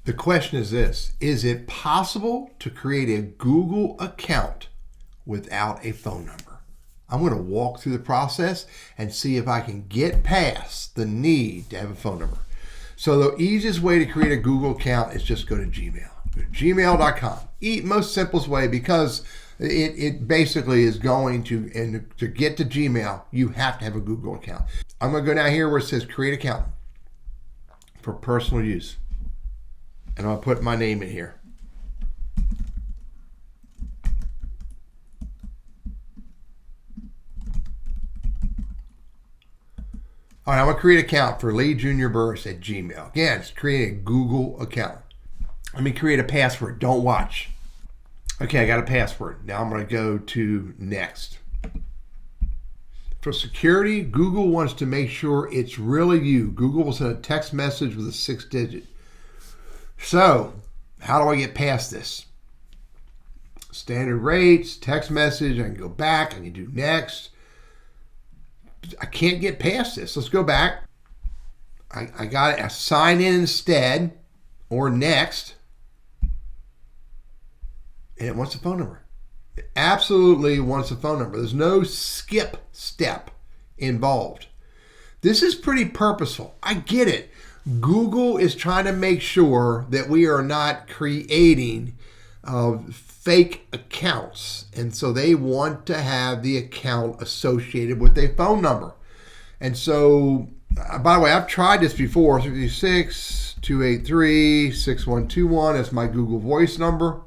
The question is this: is it possible to create a Google account without a phone number? I'm going to walk through the process and see if I can get past the need to have a phone number. So the easiest way to create a Google account is just go to Gmail. Go to gmail.com. Most simplest way, because it basically is going to, and to get to Gmail, you have to have a Google account. I'm going to go down here where it says create account for personal use. And I'll put my name in here. All right, I'm going to create an account for Lee Jr. Burris at Gmail. Again, it's create a Google account. Let me create a password. Don't watch. Okay, I got a password. Now I'm going to go to next. For security, Google wants to make sure it's really you. Google will send a text message with a 6-digit. So, how do I get past this? Standard rates, text message, I can go back, I can do next. I can't get past this. Let's go back. I got to sign in instead, or next. And it wants a phone number. It absolutely wants a phone number. There's no skip step involved. This is pretty purposeful. I get it. Google is trying to make sure that we are not creating fake accounts. And so they want to have the account associated with a phone number. And so, by the way, I've tried this before. 326-283-6121. That's my Google Voice number.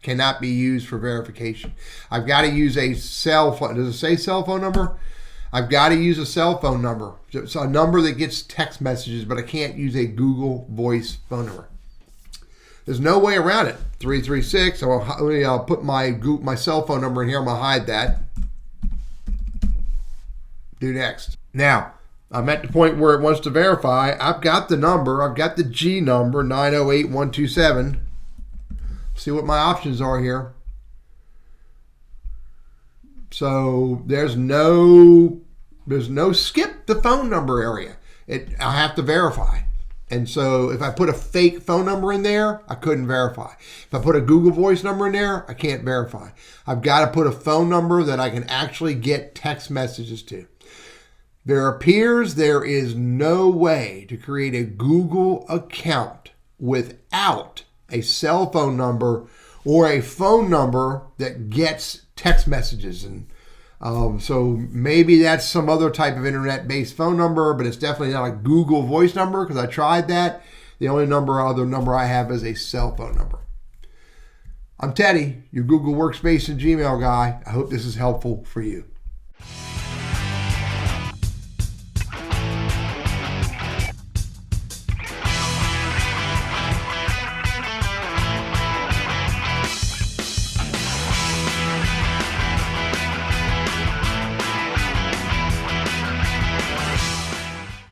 Cannot be used for verification. I've got to use a cell phone. Does it say cell phone number? I've got to use a cell phone number. It's a number that gets text messages, but I can't use a Google Voice phone number. There's no way around it. 336. I'll put my cell phone number in here. I'm going to hide that. Do next. Now, I'm at the point where it wants to verify. I've got the number. I've got the G number, 908127. See what my options are here. So there's no skip the phone number area. I have to verify. And so if I put a fake phone number in there, I couldn't verify. If I put a Google Voice number in there, I can't verify. I've got to put a phone number that I can actually get text messages to. There appears there is no way to create a Google account without a cell phone number or a phone number that gets text messages. And so maybe that's some other type of internet-based phone number, but it's definitely not a Google Voice number because I tried that. The only other number I have is a cell phone number. I'm Teddy, your Google Workspace and Gmail guy. I hope this is helpful for you.